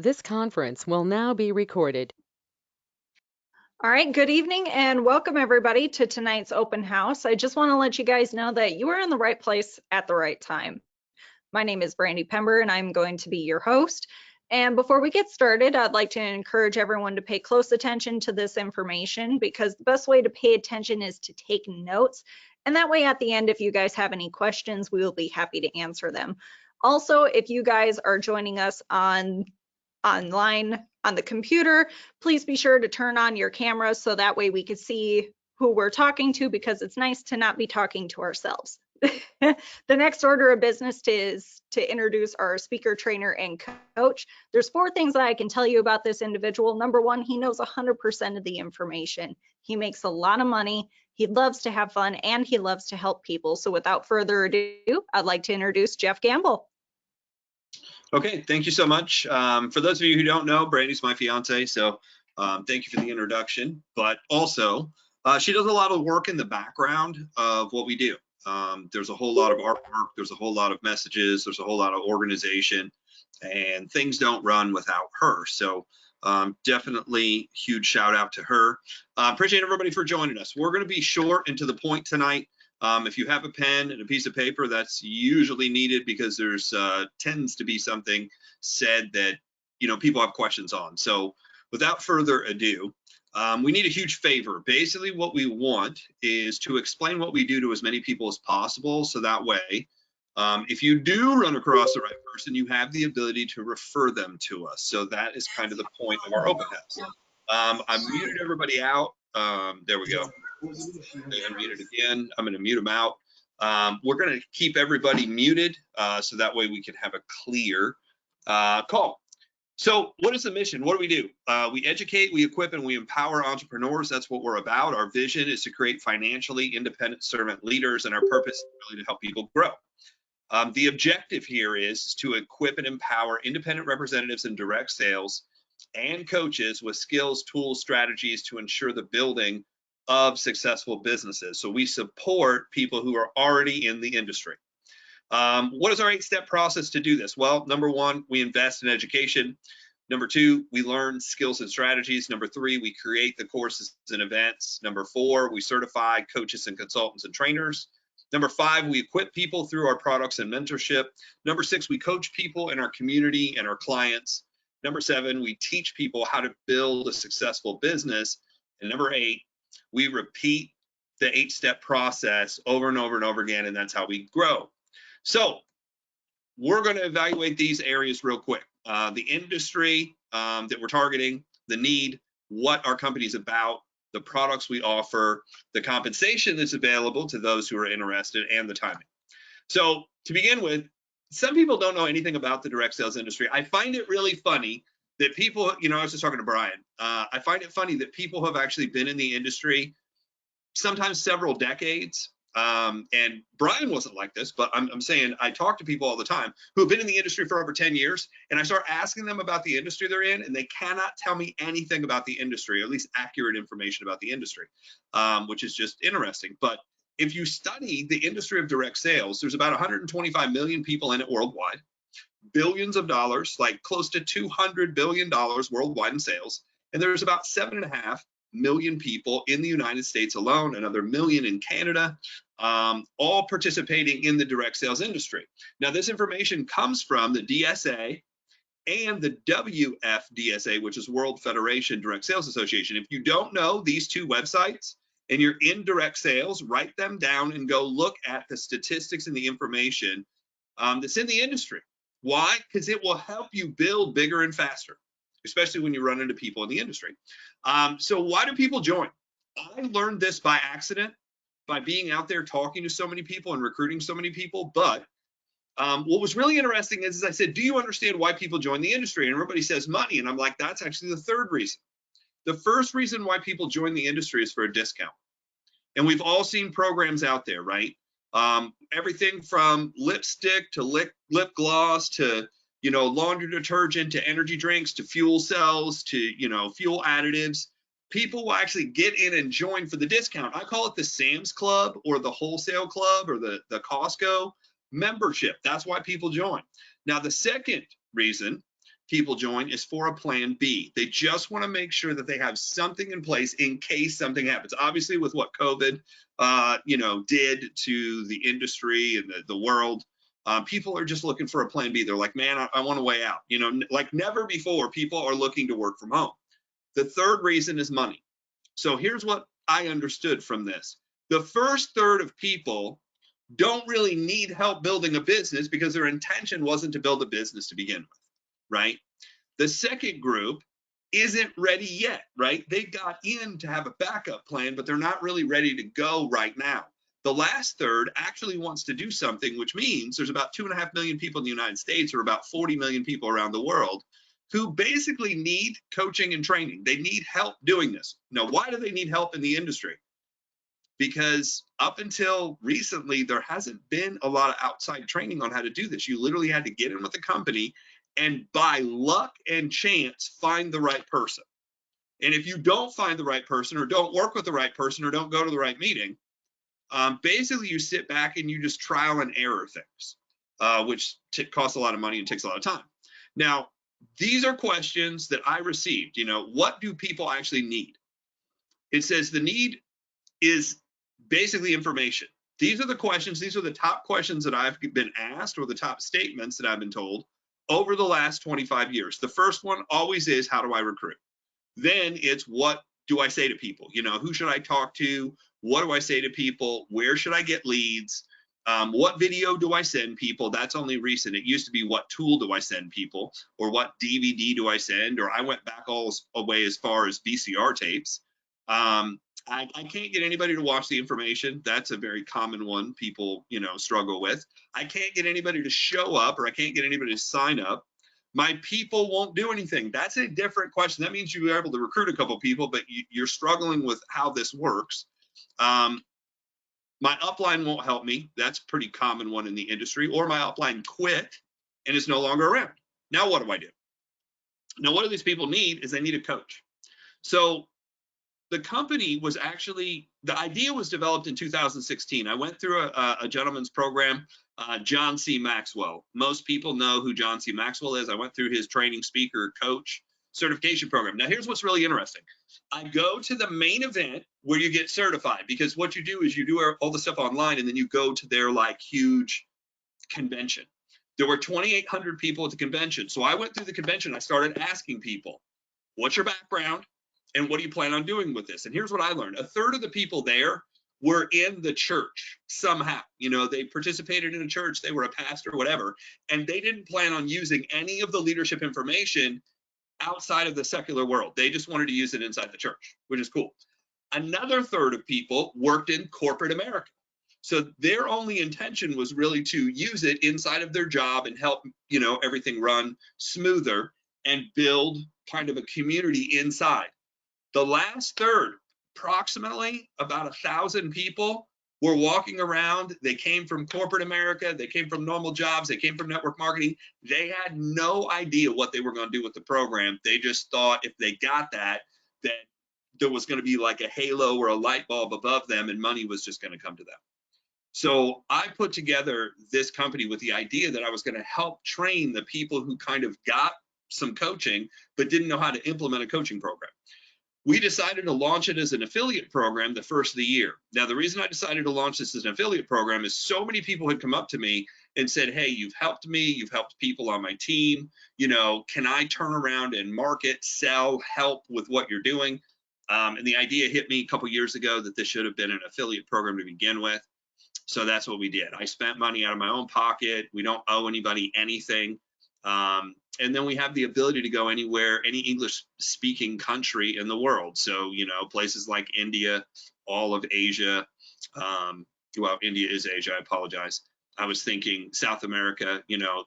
This conference will now be recorded. All right, good evening and welcome everybody to tonight's open house. I just want to let you guys know that you are in the right place at the right time. My name is Brandy Pember and I'm going to be your host. And before we get started, I'd like to encourage everyone to pay close attention to this information because the best way to pay attention is to take notes. And that way at the end, if you guys have any questions, we will be happy to answer them. Also, if you guys are joining us online on the computer, please be sure to turn on your camera so that way we can see who we're talking to, because it's nice to not be talking to ourselves. The next order of business is to introduce our speaker, trainer, and coach. There's 4 things that I can tell you about this individual. Number 1, he knows 100% of the information. He makes a lot of money. He loves to have fun and he loves to help people. So without further ado, I'd like to introduce Jeff Gamble. Okay, thank you so much. For those of you who don't know, Brandy's my fiance, so thank you for the introduction. But also, she does a lot of work in the background of what we do. There's a whole lot of artwork, there's a whole lot of messages, there's a whole lot of organization, and things don't run without her. So definitely huge shout out to her. Appreciate everybody for joining us. We're going to be short and to the point tonight. If you have a pen and a piece of paper, that's usually needed because there's tends to be something said that people have questions on. So without further ado, we need a huge favor. Basically, what we want is to explain what we do to as many people as possible, so that way, if you do run across the right person, you have the ability to refer them to us. So that is kind of the point of our open house. I muted everybody out. There we go. Unmuted again. I'm going to mute them out. We're going to keep everybody muted so that way we can have a clear call. So what is the mission? What do? We educate, we equip, and we empower entrepreneurs. That's what we're about. Our vision is to create financially independent servant leaders, and our purpose is really to help people grow. The objective here is to equip and empower independent representatives in direct sales and coaches with skills, tools, strategies to ensure the building of successful businesses. So we support people who are already in the industry. What is our 8-step process to do this? Well, number 1, we invest in education. Number 2, we learn skills and strategies. Number 3, we create the courses and events. Number 4, we certify coaches and consultants and trainers. Number 5, we equip people through our products and mentorship. Number 6, we coach people in our community and our clients. Number 7, we teach people how to build a successful business. And number 8, we repeat the 8-step process over and over and over again, and that's how we grow. So we're going to evaluate these areas real quick. The industry that we're targeting, the need, what our company is about, the products we offer, the compensation that's available to those who are interested, and the timing. So to begin with, some people don't know anything about the direct sales industry. I find it really funny that people, I was just talking to Brian, I find it funny that people have actually been in the industry sometimes several decades. And Brian wasn't like this, but I'm saying I talk to people all the time who have been in the industry for over 10 years, and I start asking them about the industry they're in, and they cannot tell me anything about the industry, or at least accurate information about the industry, which is just interesting. But if you study the industry of direct sales, there's about 125 million people in it worldwide, billions of dollars, like close to $200 billion worldwide in sales, and there's about 7.5 million people in the United States alone, another million in Canada, all participating in the direct sales industry. Now, this information comes from the DSA and the WFDSA, which is World Federation Direct Sales Association. If you don't know these 2 websites and you're in direct sales, write them down and go look at the statistics and the information that's in the industry. Why? Because it will help you build bigger and faster, especially when you run into people in the industry. So why do people join? I learned this by accident, by being out there talking to so many people and recruiting so many people. But what was really interesting is I said, do you understand why people join the industry? And everybody says money. And I'm like, that's actually the 3rd reason. The first reason why people join the industry is for a discount. And we've all seen programs out there, right? Everything from lipstick to lip gloss to laundry detergent to energy drinks to fuel cells to fuel additives. People will actually get in and join for the discount. I call it the Sam's Club or the Wholesale Club or the Costco membership. That's why people join. Now, the second reason people join is for a plan B. They just want to make sure that they have something in place in case something happens. Obviously, with what COVID, did to the industry and the world, people are just looking for a plan B. They're like, man, I want a way out. Like never before, people are looking to work from home. The third reason is money. So here's what I understood from this. The first third of people don't really need help building a business because their intention wasn't to build a business to begin with, right? The second group isn't ready yet, right? They got in to have a backup plan, but they're not really ready to go right now. The last third actually wants to do something, which means there's about 2.5 million people in the United States, or about 40 million people around the world, who basically need coaching and training. They need help doing this. Now, why do they need help in the industry? Because up until recently, there hasn't been a lot of outside training on how to do this. You literally had to get in with a company and by luck and chance, find the right person. And if you don't find the right person, or don't work with the right person, or don't go to the right meeting, basically you sit back and you just trial and error things, which costs a lot of money and takes a lot of time. Now, these are questions that I received. What do people actually need? It says the need is basically information. These are the questions, these are the top questions that I've been asked, or the top statements that I've been told over the last 25 years. The first one always is, how do I recruit? Then it's, what do I say to people? Who should I talk to? What do I say to people? Where should I get leads? What video do I send people? That's only recent. It used to be, what tool do I send people? Or what DVD do I send? Or I went back all the way as far as VCR tapes. I can't get anybody to watch the information. That's a very common one people, struggle with. I can't get anybody to show up, or I can't get anybody to sign up. My people won't do anything. That's a different question. That means you were able to recruit a couple people, but you're struggling with how this works. My upline won't help me. That's a pretty common one in the industry. Or my upline quit and is no longer around. Now what do I do? Now, what do these people need is they need a coach. So the company was actually, the idea was developed in 2016. I went through a gentleman's program, John C. Maxwell. Most people know who John C. Maxwell is. I went through his training, speaker, coach certification program. Now, here's what's really interesting. I go to the main event where you get certified, because what you do is you do all the stuff online, and then you go to their huge convention. There were 2,800 people at the convention. So I went through the convention. I started asking people, what's your background? And what do you plan on doing with this? And here's what I learned. A third of the people there were in the church somehow. They participated in a church, they were a pastor, whatever, and they didn't plan on using any of the leadership information outside of the secular world. They just wanted to use it inside the church, which is cool. Another third of people worked in corporate America. So their only intention was really to use it inside of their job and help, everything run smoother and build kind of a community inside. The last third, approximately about 1,000 people, were walking around. They came from corporate America. They came from normal jobs. They came from network marketing. They had no idea what they were going to do with the program. They just thought if they got that there was going to be like a halo or a light bulb above them, and money was just going to come to them. So I put together this company with the idea that I was going to help train the people who kind of got some coaching but didn't know how to implement a coaching program. We decided to launch it as an affiliate program the first of the year. Now, the reason I decided to launch this as an affiliate program is so many people had come up to me and said, hey, you've helped me, you've helped people on my team, can I turn around and market, sell, help with what you're doing? And the idea hit me a couple years ago that this should have been an affiliate program to begin with. So that's what we did. I spent money out of my own pocket. We don't owe anybody anything. And then we have the ability to go anywhere, any English speaking country in the world. So, places like India, all of Asia. Well, India is Asia, I apologize. I was thinking South America,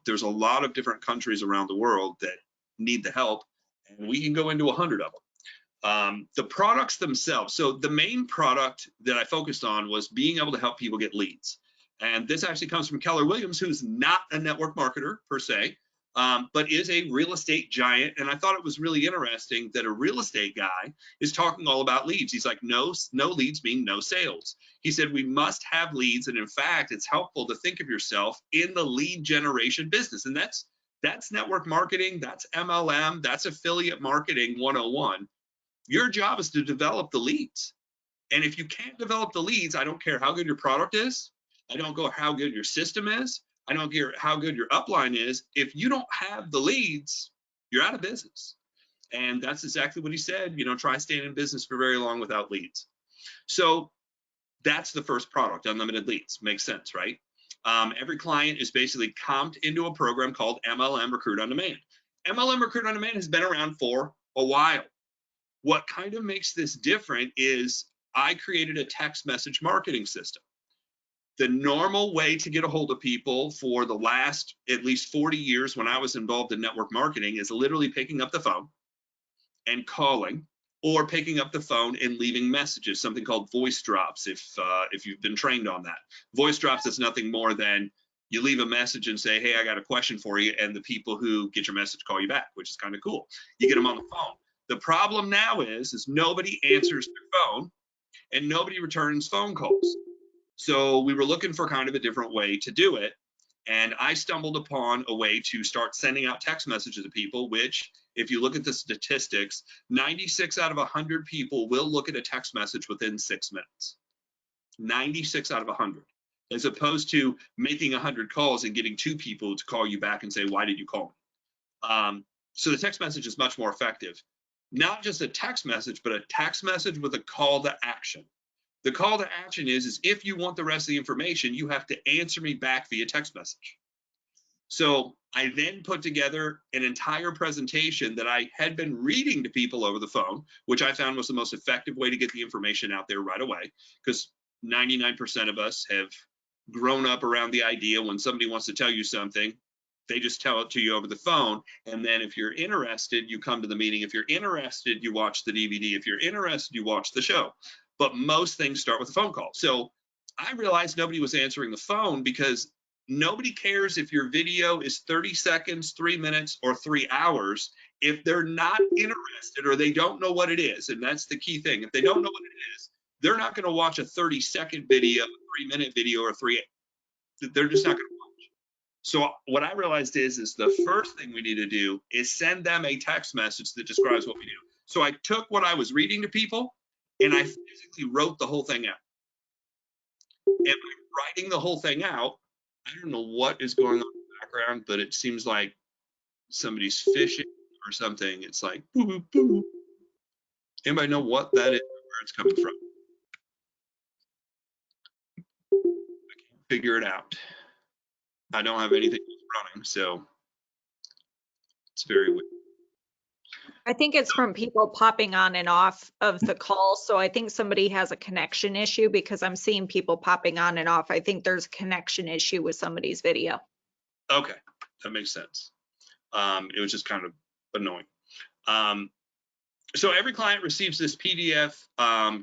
there's a lot of different countries around the world that need the help, and we can go into 100 of them. The products themselves. So the main product that I focused on was being able to help people get leads. And this actually comes from Keller Williams, who's not a network marketer per se, but is a real estate giant. And I thought it was really interesting that a real estate guy is talking all about leads. He's like, no leads mean no sales. He said, we must have leads. And in fact, it's helpful to think of yourself in the lead generation business. And that's That's network marketing, that's MLM, that's affiliate marketing 101. Your job is to develop the leads. And if you can't develop the leads, I don't care how good your product is. I don't care how good your system is. I don't care how good your upline is. If you don't have the leads, you're out of business. And that's exactly what he said. You know, try staying in business for very long without leads. So that's the first product, unlimited leads. Makes sense, right? Every client is basically comped into a program called MLM Recruit on Demand. MLM Recruit on Demand has been around for a while. What kind of makes this different is I created a text message marketing system. The normal way to get a hold of people for the last at least 40 years when I was involved in network marketing is literally picking up the phone and calling, or picking up the phone and leaving messages, something called voice drops, if you've been trained on that. Voice drops is nothing more than you leave a message and say, hey, I got a question for you, and the people who get your message call you back, which is kind of cool. You get them on the phone. The problem now is nobody answers their phone and nobody returns phone calls. So we were looking for kind of a different way to do it. And I stumbled upon a way to start sending out text messages to people, which, if you look at the statistics, 96 out of 100 people will look at a text message within 6 minutes. 96 out of 100, as opposed to making 100 calls and getting 2 people to call you back and say, why did you call me? So the text message is much more effective. Not just a text message, but a text message with a call to action. The call to action is if you want the rest of the information, you have to answer me back via text message. So I then put together an entire presentation that I had been reading to people over the phone, which I found was the most effective way to get the information out there right away, because 99% of us have grown up around the idea when somebody wants to tell you something, they just tell it to you over the phone. And then if you're interested, you come to the meeting. If you're interested, you watch the DVD. If you're interested, you watch the show. But most things start with a phone call. So I realized nobody was answering the phone because nobody cares if your video is 30 seconds, 3 minutes, or 3 hours. If they're not interested or they don't know what it is, and that's the key thing. If they don't know what it is, they're not going to watch a 30-second video, a 3-minute video, or they're just not going to watch. So what I realized is the first thing we need to do is send them a text message that describes what we do. So I took what I was reading to people and I physically wrote the whole thing out. And by writing the whole thing out, I don't know what is going on in the background, but it seems like somebody's fishing or something. It's like, boo, boo, boo. Anybody know what that is, where it's coming from? I can't figure it out. I don't have anything running, so it's very weird. I think it's from people popping on and off of the call. So I think somebody has a connection issue because I'm seeing people popping on and off. I think there's a connection issue with somebody's video. Okay, that makes sense. It was just kind of annoying. So every client receives this PDF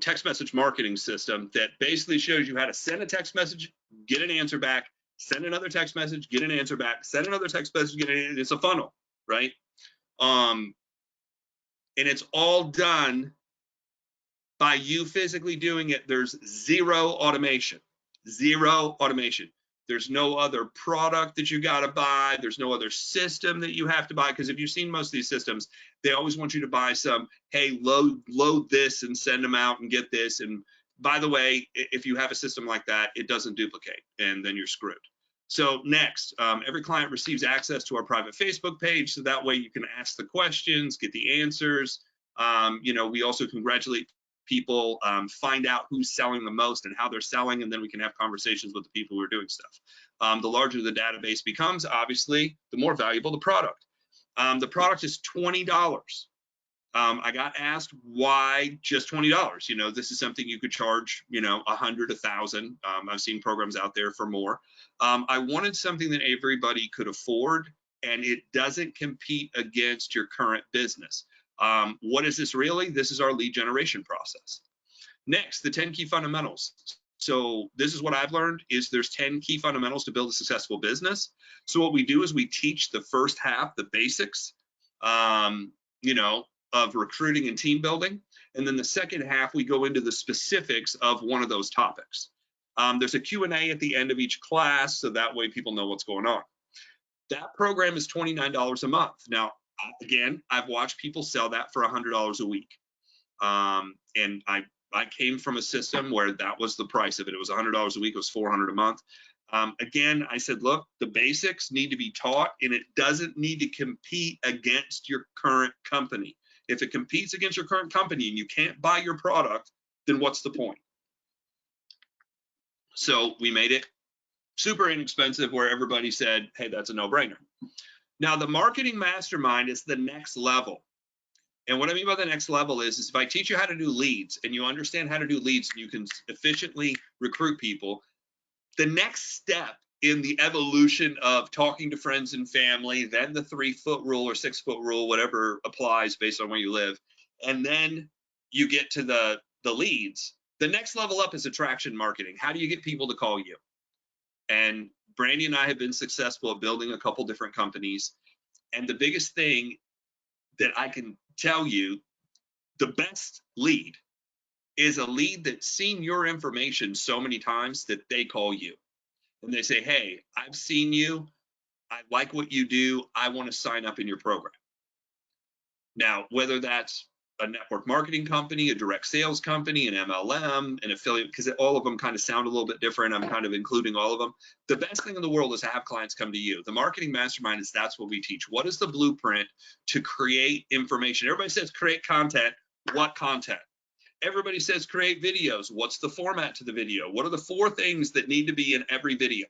text message marketing system that basically shows you how to send a text message, get an answer back, send another text message, get an answer back, send another text message, get an answer. It's a funnel, right? And it's all done by you physically doing it. There's zero automation, zero automation. There's no other product that you got to buy. There's no other system that you have to buy. Because if you've seen most of these systems, they always want you to buy some, hey, load this and send them out and get this. And by the way, if you have a system like that, it doesn't duplicate and then you're screwed. So next, every client receives access to our private Facebook page. So that way you can ask the questions, get the answers. You know, we also congratulate people, find out who's selling the most and how they're selling, and then we can have conversations with the people who are doing stuff. The larger the database becomes, obviously, the more valuable the product. The product is $20. I got asked why just $20. You know, this is something you could charge, you know, 100, 1,000. I've seen programs out there for more. I wanted something that everybody could afford, and it doesn't compete against your current business. What is this really? This is our lead generation process. Next, the 10 key fundamentals. So this is what I've learned is there's 10 key fundamentals to build a successful business. So what we do is we teach the first half, the basics, you know, of recruiting and team building. And then the second half, we go into the specifics of one of those topics. There's a Q&A at the end of each class, so that way people know what's going on. That program is $29 a month. Now, again, I've watched people sell that for $100 a week. And I came from a system where that was the price of it. It was $100 a week. It was $400 a month. Again, I said, look, the basics need to be taught, and it doesn't need to compete against your current company. If it competes against your current company and you can't buy your product, then what's the point? So we made it super inexpensive where everybody said, hey, that's a no-brainer. Now, the marketing mastermind is the next level. And what I mean by the next level is if I teach you how to do leads and you understand how to do leads and you can efficiently recruit people, the next step in the evolution of talking to friends and family, then the 3-foot rule or 6-foot rule, whatever applies based on where you live, and then you get to the leads. The next level up is attraction marketing. How do you get people to call you? And Brandy and I have been successful at building a couple different companies. And the biggest thing that I can tell you, the best lead is a lead that's seen your information so many times that they call you and they say, hey, I've seen you, I like what you do, I want to sign up in your program. Now, whether that's a network marketing company, a direct sales company, an MLM, an affiliate, because all of them kind of sound a little bit different. I'm kind of including all of them. The best thing in the world is to have clients come to you. The marketing mastermind is that's what we teach. What is the blueprint to create information? Everybody says create content. What content? Everybody says create videos. What's the format to the video? What are the 4 things that need to be in every video?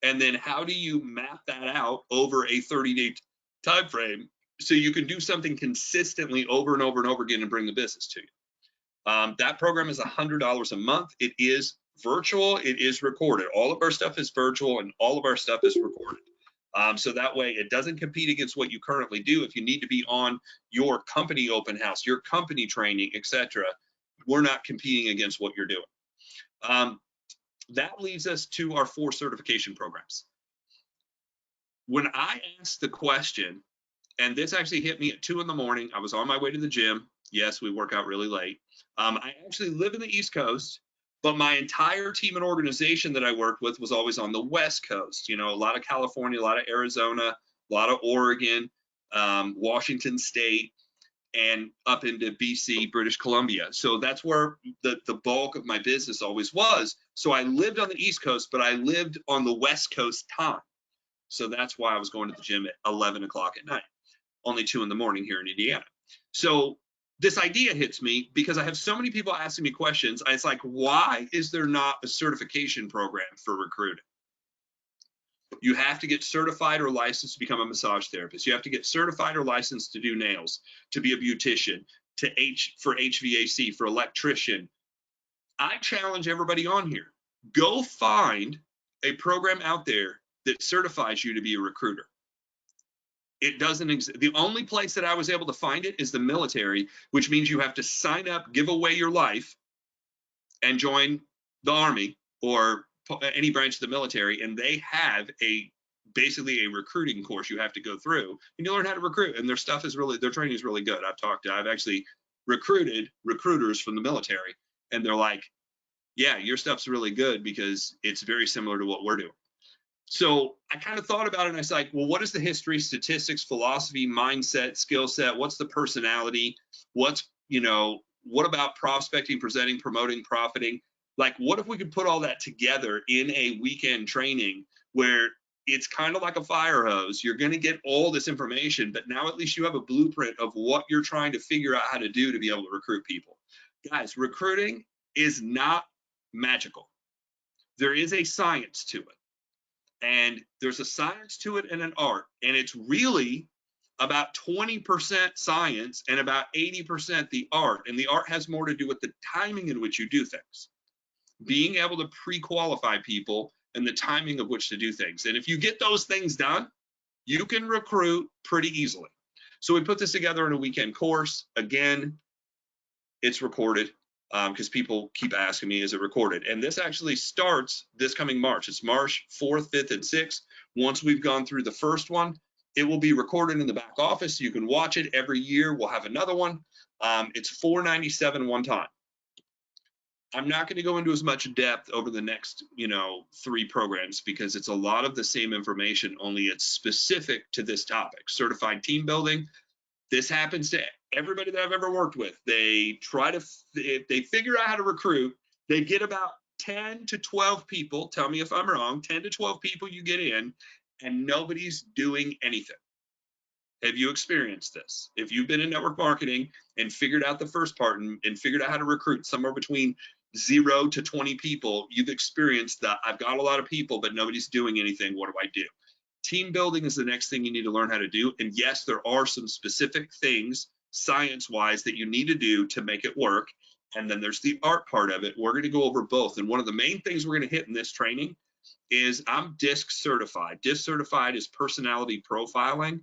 And then how do you map that out over a 30-day time frame so you can do something consistently over and over and over again and bring the business to you? That program is $100 a month. It is virtual. It is recorded. All of our stuff is virtual and all of our stuff is recorded. So that way it doesn't compete against what you currently do. If you need to be on your company open house, your company training, etc., we're not competing against what you're doing. That leads us to our 4 certification programs. When I asked the question, and this actually hit me at 2 in the morning, I was on my way to the gym. Yes, we work out really late. I actually live in the East Coast, but my entire team and organization that I worked with was always on the West Coast. You know, a lot of California, a lot of Arizona, a lot of Oregon, Washington State, and up into BC, British Columbia. So that's where the bulk of my business always was. So I lived on the East Coast, but I lived on the West Coast time. So that's why I was going to the gym at 11 o'clock at night, only 2 in the morning here in Indiana. So this idea hits me because I have so many people asking me questions. It's like, why is there not a certification program for recruiting? You have to get certified or licensed to become a massage therapist. You have to get certified or licensed to do nails, to be a beautician, for HVAC, for electrician. I challenge everybody on here. Go find a program out there that certifies you to be a recruiter. It doesn't exist. The only place that I was able to find it is the military, which means you have to sign up, give away your life, and join the Army or any branch of the military, and they have basically a recruiting course you have to go through, and you learn how to recruit. And their training is really good. I've actually recruited recruiters from the military, and they're like, yeah, your stuff's really good because it's very similar to what we're doing. So I kind of thought about it, and I was like, well, what is the history, statistics, philosophy, mindset, skill set? What's the personality? What about prospecting, presenting, promoting, profiting? Like, what if we could put all that together in a weekend training where it's kind of like a fire hose? You're going to get all this information, but now at least you have a blueprint of what you're trying to figure out how to do to be able to recruit people. Guys, recruiting is not magical. There is a science to it. And there's a science to it and an art. And it's really about 20% science and about 80% the art. And the art has more to do with the timing in which you do things. Being able to pre-qualify people and the timing of which to do things. And if you get those things done, you can recruit pretty easily. So we put this together in a weekend course. Again, it's recorded because people keep asking me, is it recorded? And this actually starts this coming March. It's March 4th, 5th, and 6th. Once we've gone through the first one, it will be recorded in the back office. You can watch it every year. We'll have another one. It's $497 one time. I'm not going to go into as much depth over the next, 3 programs because it's a lot of the same information, only it's specific to this topic. Certified team building. This happens to everybody that I've ever worked with. They try to, if they figure out how to recruit, they get about 10 to 12 people. Tell me if I'm wrong. 10 to 12 people you get in, and nobody's doing anything. Have you experienced this? If you've been in network marketing and figured out the first part and figured out how to recruit somewhere between 0 to 20 people, you've experienced that I've got a lot of people, but nobody's doing anything. What do I do? Team building is the next thing you need to learn how to do. And yes, there are some specific things science-wise that you need to do to make it work. And then there's the art part of it. We're going to go over both. And one of the main things we're going to hit in this training is I'm DISC certified. DISC certified is personality profiling.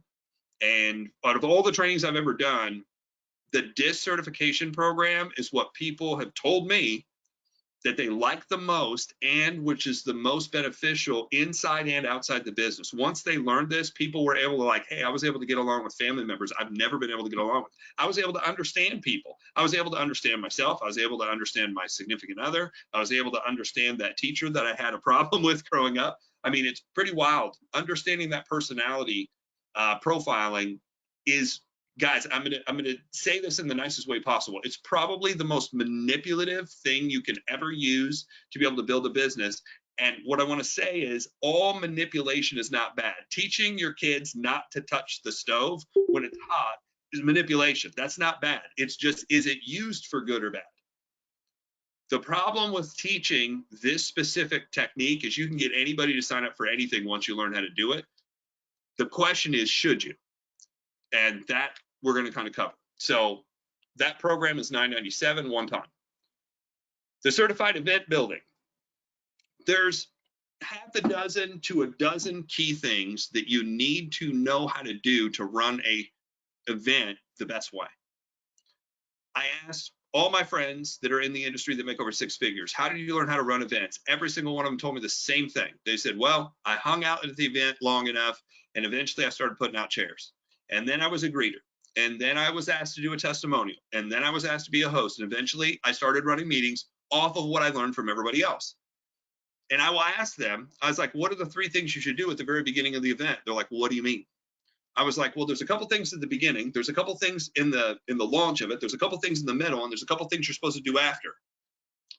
And out of all the trainings I've ever done, the DISC certification program is what people have told me that they like the most, and which is the most beneficial inside and outside the business. Once they learned this, people were able to, like, hey, I was able to get along with family members I've never been able to get along with. I was able to understand people. I was able to understand myself. I was able to understand my significant other. I was able to understand that teacher that I had a problem with growing up. I mean, it's pretty wild. Understanding that personality profiling is, guys, I'm gonna say this in the nicest way possible. It's probably the most manipulative thing you can ever use to be able to build a business. And what I want to say is all manipulation is not bad. Teaching your kids not to touch the stove when it's hot is manipulation. That's not bad. It's just, is it used for good or bad? The problem with teaching this specific technique is you can get anybody to sign up for anything once you learn how to do it. The question is, should you? And that we're going to kind of cover. So that program is $997 one time. The certified event building. There's half a dozen to a dozen key things that you need to know how to do to run a event the best way. I asked all my friends that are in the industry that make over 6 figures, how did you learn how to run events? Every single one of them told me the same thing. They said, well, I hung out at the event long enough, and eventually I started putting out chairs. And then I was a greeter. And then I was asked to do a testimonial. And then I was asked to be a host. And eventually I started running meetings off of what I learned from everybody else. And I will ask them, I was like, what are the 3 things you should do at the very beginning of the event? They're like, well, what do you mean? I was like, well, there's a couple things at the beginning. There's a couple things in the launch of it. There's a couple things in the middle, and there's a couple things you're supposed to do after.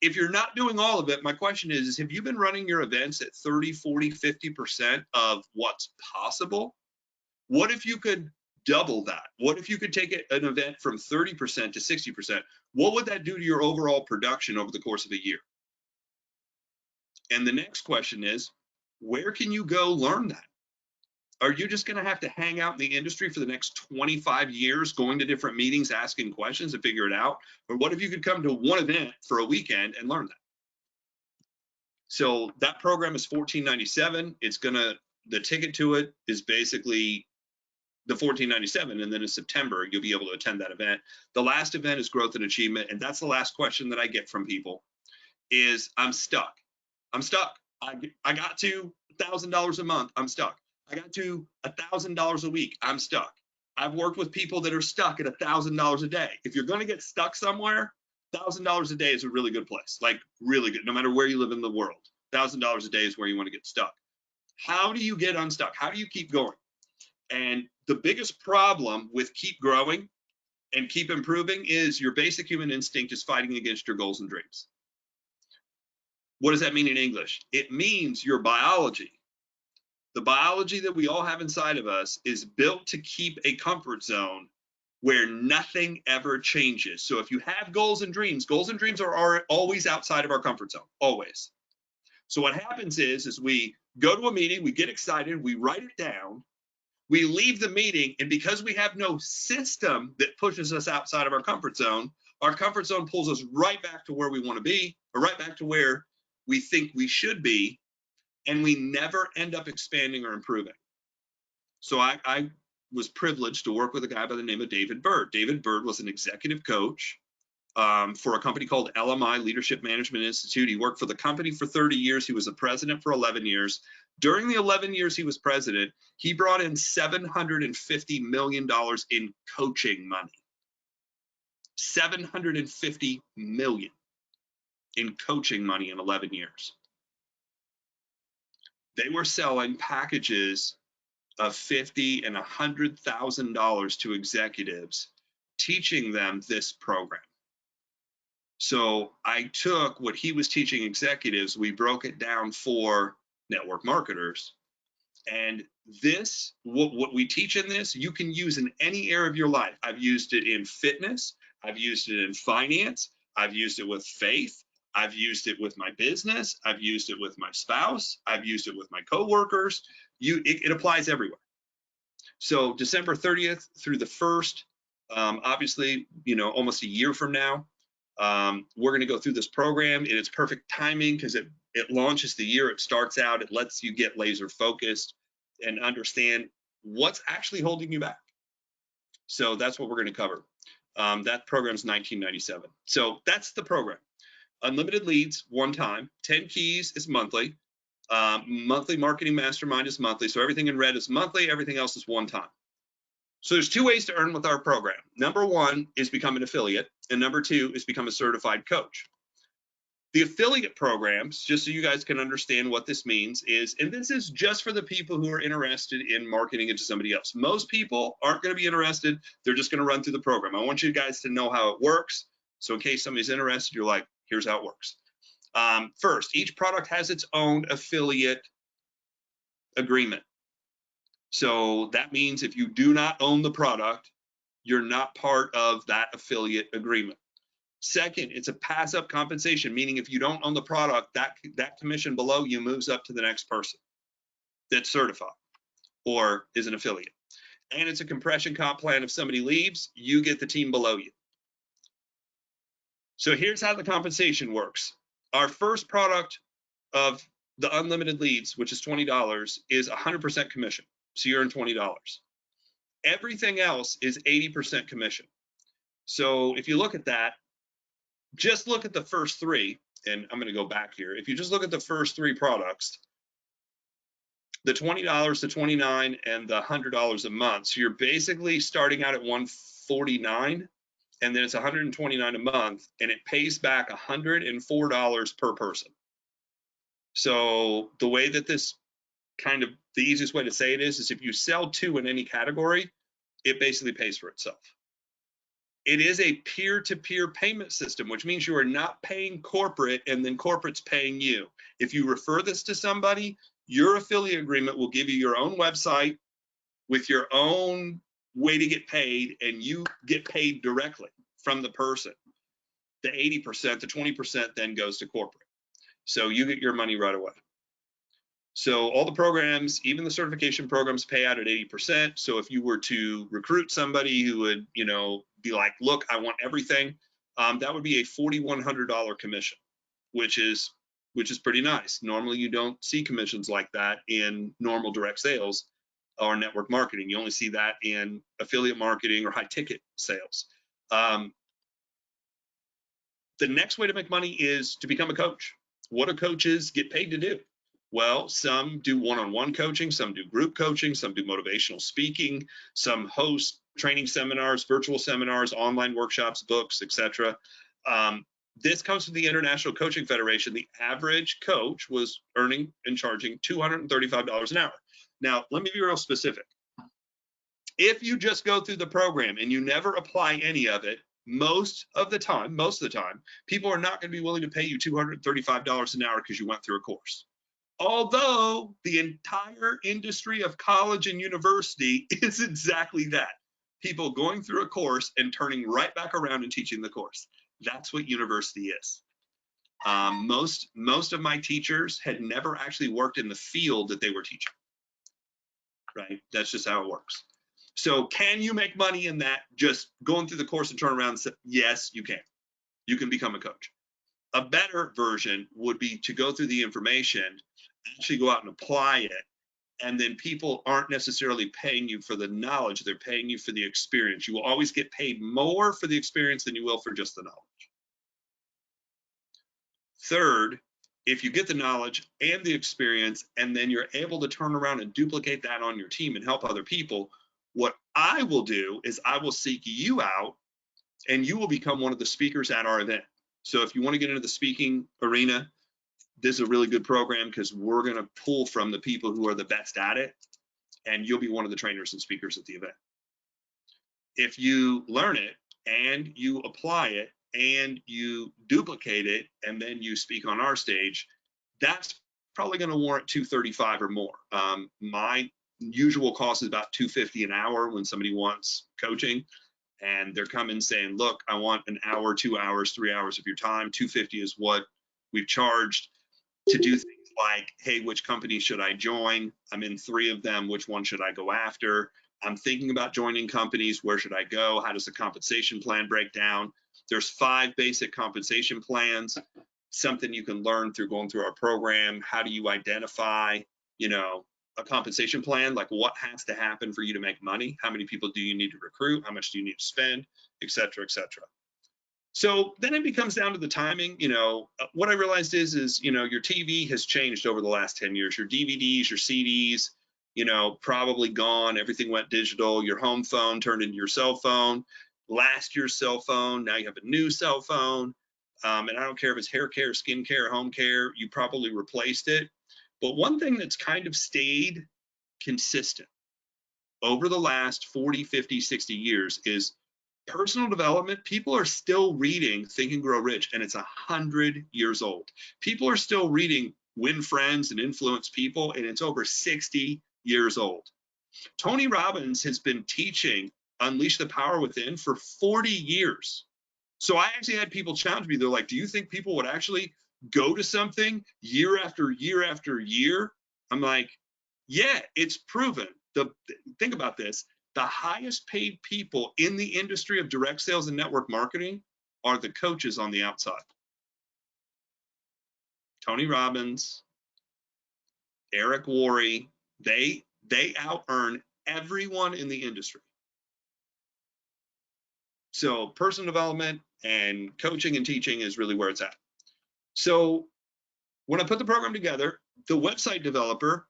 If you're not doing all of it, my question is have you been running your events at 30, 40, 50% of what's possible? What if you could double that? What if you could take an event from 30% to 60%? What would that do to your overall production over the course of a year? And the next question is, where can you go learn that? Are you just going to have to hang out in the industry for the next 25 years, going to different meetings, asking questions and figure it out? Or what if you could come to one event for a weekend and learn that? So that program is $1497. The ticket to it is basically the $1497, and then in September, you'll be able to attend that event. The last event is growth and achievement, and that's the last question that I get from people is, I'm stuck. I'm stuck. I got to $1,000 a month. I'm stuck. I got to $1,000 a week. I'm stuck. I've worked with people that are stuck at $1,000 a day. If you're going to get stuck somewhere, $1,000 a day is a really good place, like really good, no matter where you live in the world. $1,000 a day is where you want to get stuck. How do you get unstuck? How do you keep going? And the biggest problem with keep growing and keep improving is your basic human instinct is fighting against your goals and dreams. What does that mean in English? It means your biology. The biology that we all have inside of us is built to keep a comfort zone where nothing ever changes. So if you have goals and dreams are always outside of our comfort zone, always. So what happens is we go to a meeting, we get excited, we write it down, we leave the meeting, and because we have no system that pushes us outside of our comfort zone pulls us right back to where we want to be, or right back to where we think we should be, and we never end up expanding or improving. So I was privileged to work with a guy by the name of David Bird. David Bird was an executive coach for a company called LMI, Leadership Management Institute. He worked for the company for 30 years. He was a president for 11 years. During the 11 years he was president, he brought in $750 million in coaching money. $750 million. in coaching money in 11 years. They were selling packages of $50,000 and $100,000 to executives, teaching them this program. So I took what he was teaching executives, we broke it down for network marketers. And this, what we teach in this, you can use in any area of your life. I've used it in fitness. I've used it in finance. I've used it with faith. I've used it with my business. I've used it with my spouse. I've used it with my coworkers. It applies everywhere. So December 30th through the 1st, obviously, almost a year from now, we're going to go through this program, and it's perfect timing because it launches the year it starts out. It lets you get laser focused and understand what's actually holding you back. So that's what we're going to cover. That program's $19.97. So that's the program. Unlimited leads, one time. 10 keys is monthly. Monthly marketing mastermind is monthly. So everything in red is monthly. Everything else is one time. So there's two ways to earn with our program. Number one is become an affiliate, and number two is become a certified coach. The affiliate programs, just so you guys can understand what this means, and this is just for the people who are interested in marketing it to somebody else. Most people aren't going to be interested. They're just going to run through the program. I want you guys to know how it works. So in case somebody's interested, you're like, here's how it works. First, each product has its own affiliate agreement. So that means if you do not own the product, you're not part of that affiliate agreement. Second, it's a pass-up compensation, meaning if you don't own the product, that commission below you moves up to the next person that's certified or is an affiliate. And it's a compression comp plan. If somebody leaves, you get the team below you. So here's how the compensation works. Our first product of the unlimited leads, which is $20, is 100% commission. So you earn $20. Everything else is 80% commission. So if you look at that, just look at the first three, and I'm going to go back here. If you just look at the first three products, the $20, the $29, and the $100 a month. So you're basically starting out at $149, and then it's $129 a month, and it pays back $104 per person. So the way that this the easiest way to say it is if you sell two in any category, it basically pays for itself. It is a peer-to-peer payment system, which means you are not paying corporate and then corporate's paying you. If you refer this to somebody, your affiliate agreement will give you your own website with your own way to get paid, and you get paid directly from the person. The 80%, the 20% then goes to corporate. So you get your money right away. So all the programs, even the certification programs, pay out at 80%. So if you were to recruit somebody who would, be like, look, I want everything, that would be a $4,100 commission, which is pretty nice. Normally you don't see commissions like that in normal direct sales or network marketing. You only see that in affiliate marketing or high ticket sales. The next way to make money is to become a coach. What do coaches get paid to do? Well, some do one-on-one coaching, some do group coaching, some do motivational speaking, some host training seminars, virtual seminars, online workshops, books, etc. This comes from the International Coaching Federation. The average coach was earning and charging $235 an hour. Now, let me be real specific. If you just go through the program and you never apply any of it, most of the time, people are not going to be willing to pay you $235 an hour because you went through a course. Although the entire industry of college and university is exactly that. People going through a course and turning right back around and teaching the course. That's what university is. Most of my teachers had never actually worked in the field that they were teaching, right? That's just how it works. So can you make money in that just going through the course and turn around and say, yes, you can. You can become a coach. A better version would be to go through the information, actually go out and apply it, and then people aren't necessarily paying you for the knowledge, they're paying you for the experience. You will always get paid more for the experience than you will for just the knowledge. Third, if you get the knowledge and the experience, and then you're able to turn around and duplicate that on your team and help other people, what I will do is I will seek you out and you will become one of the speakers at our event. So if you want to get into the speaking arena, this is a really good program because we're going to pull from the people who are the best at it, and you'll be one of the trainers and speakers at the event. If you learn it and you apply it and you duplicate it and then you speak on our stage, that's probably going to warrant $235 or more. My usual cost is about $250 an hour when somebody wants coaching and they're coming saying, look, I want an hour, 2 hours, 3 hours of your time. $250 is what we've charged to do things like, hey, which company should I join? I'm in 3 of them. Which one should I go after? I'm thinking about joining companies. Where should I go? How does the compensation plan break down? There's 5 basic compensation plans, something you can learn through going through our program. How do you identify, you know, a compensation plan? Like what has to happen for you to make money? How many people do you need to recruit? How much do you need to spend, et cetera, et cetera. So then it becomes down to the timing. You know, what I realized is, you know, your TV has changed over the last 10 years. Your DVDs, your CDs, you know, probably gone. Everything went digital. Your home phone turned into your cell phone. Last year's cell phone, now you have a new cell phone. And I don't care if it's hair care, skin care, home care, you probably replaced it. But one thing that's kind of stayed consistent over the last 40, 50, 60 years is personal development. People are still reading Think and Grow Rich, and it's 100 years old. People are still reading Win Friends and Influence People, and it's over 60 years old. Tony Robbins has been teaching Unleash the Power Within for 40 years. So I actually had people challenge me. They're like, do you think people would actually go to something year after year after year? I'm like, yeah, it's proven. Think about this. The highest paid people in the industry of direct sales and network marketing are the coaches on the outside. Tony Robbins, Eric Worre, they out-earn everyone in the industry. So personal development and coaching and teaching is really where it's at. So when I put the program together, the website developer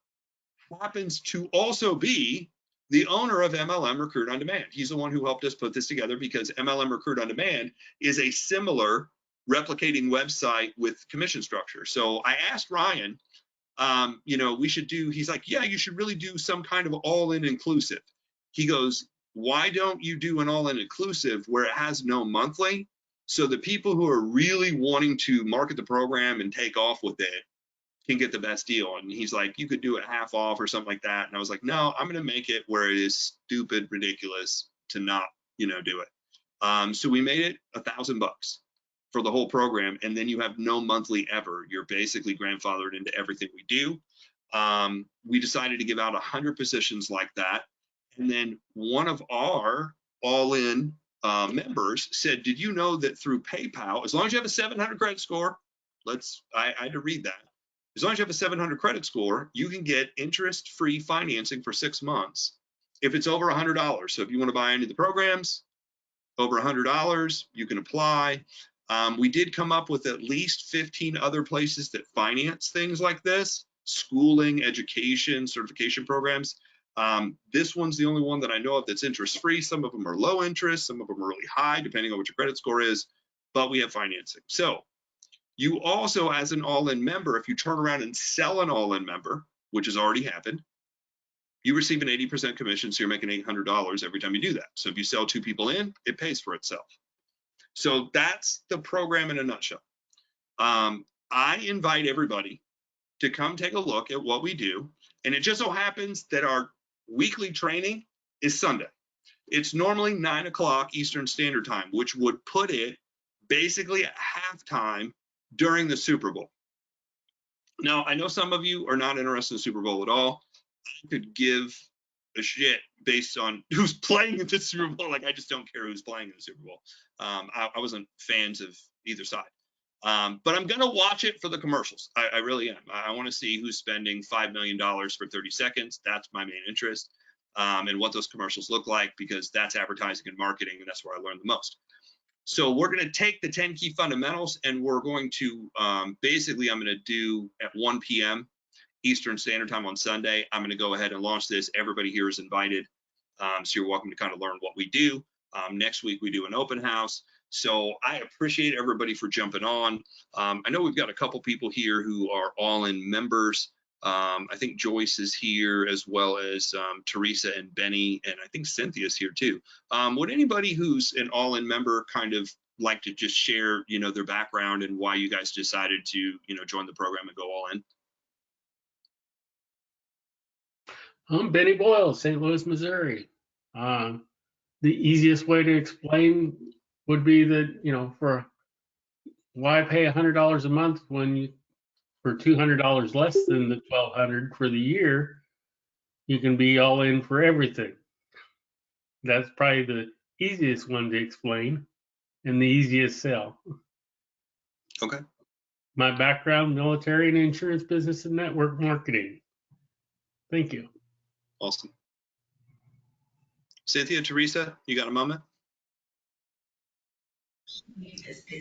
happens to also be the owner of MLM Recruit on Demand. He's the one who helped us put this together because MLM Recruit on Demand is a similar replicating website with commission structure. So I asked Ryan, you know, we should do, he's like, yeah, you should really do some kind of all-in inclusive. He goes, why don't you do an all-in inclusive where it has no monthly? So the people who are really wanting to market the program and take off with it can get the best deal. And he's like, you could do it half off or something like that. And I was like, no, I'm going to make it where it is stupid, ridiculous to not, you know, do it. So we made it $1,000 for the whole program. And then you have no monthly ever. You're basically grandfathered into everything we do. We decided to give out 100 positions like that. And then one of our all-in members said, did you know that through PayPal, as long as you have a 700 credit score, I had to read that. As long as you have a 700 credit score, you can get interest-free financing for 6 months if it's over $100. So if you want to buy any of the programs, over $100, you can apply. We did come up with at least 15 other places that finance things like this, schooling, education, certification programs. This one's the only one that I know of that's interest-free. Some of them are low interest, some of them are really high, depending on what your credit score is, but we have financing. So you also, as an all-in member, if you turn around and sell an all-in member, which has already happened, you receive an 80% commission, so you're making $800 every time you do that. So if you sell 2 people in, it pays for itself. So that's the program in a nutshell. I invite everybody to come take a look at what we do. And it just so happens that our weekly training is Sunday. It's normally 9 o'clock Eastern Standard Time, which would put it basically at halftime during the Super Bowl. Now, I know some of you are not interested in the Super Bowl at all. I could give a shit based on who's playing in the Super Bowl. Like, I just don't care who's playing in the Super Bowl. I wasn't fans of either side. But I'm going to watch it for the commercials. I really am. I want to see who's spending $5 million for 30 seconds. That's my main interest. And what those commercials look like, because that's advertising and marketing, and that's where I learned the most. So we're going to take the 10 key fundamentals, and we're going to basically, I'm going to do at 1 p.m. Eastern Standard Time on Sunday. I'm going to go ahead and launch this. Everybody here is invited. So you're welcome to kind of learn what we do. Next week, we do an open house. So I appreciate everybody for jumping on. I know we've got a couple people here who are all-in members. I think Joyce is here, as well as Teresa and Benny, and I think Cynthia's here too. Would anybody who's an all-in member kind of like to just share, their background and why you guys decided to, join the program and go all in? I'm Benny Boyle, St. Louis, Missouri. The easiest way to explain would be that, for why pay $100 a month when for $200 less than the $1,200 for the year, you can be all in for everything. That's probably the easiest one to explain and the easiest sell. Okay. My background, military and insurance business and network marketing. Thank you. Awesome. Cynthia, Teresa, you got a moment?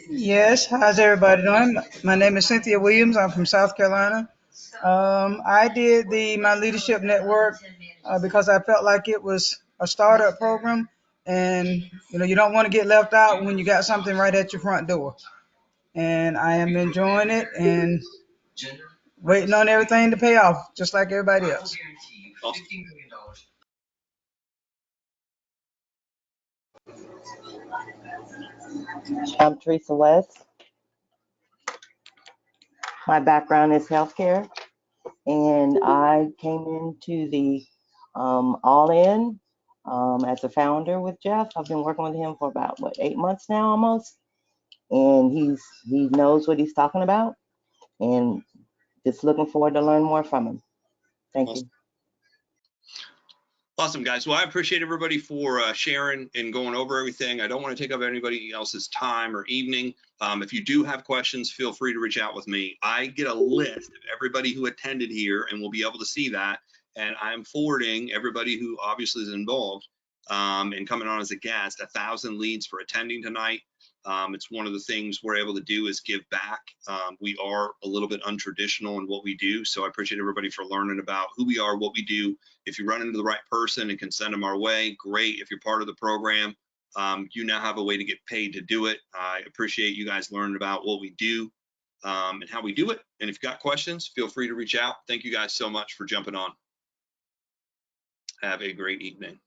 Yes, how's everybody doing? My name is Cynthia Williams. I'm from South Carolina. I did my leadership network because I felt like it was a startup program, and you don't want to get left out when you got something right at your front door. And I am enjoying it and waiting on everything to pay off, just like everybody else. Awesome. I'm Teresa West. My background is healthcare, and I came into the All In as a founder with Jeff. I've been working with him for about 8 months now, almost, and he knows what he's talking about, and just looking forward to learn more from him. Thank you. Awesome, guys. Well, I appreciate everybody for sharing and going over everything. I don't want to take up anybody else's time or evening. If you do have questions, feel free to reach out with me. I get a list of everybody who attended here, and we'll be able to see that. And I'm forwarding everybody who obviously is involved and coming on as a guest 1,000 leads for attending tonight. It's one of the things we're able to do is give back. We are a little bit untraditional in what we do, so I appreciate everybody for learning about who we are, what we do. If you run into the right person and can send them our way, great. If you're part of the program, you now have a way to get paid to do it. I appreciate you guys learning about what we do and how we do it. And if you've got questions, feel free to reach out. Thank you guys so much for jumping on. Have a great evening.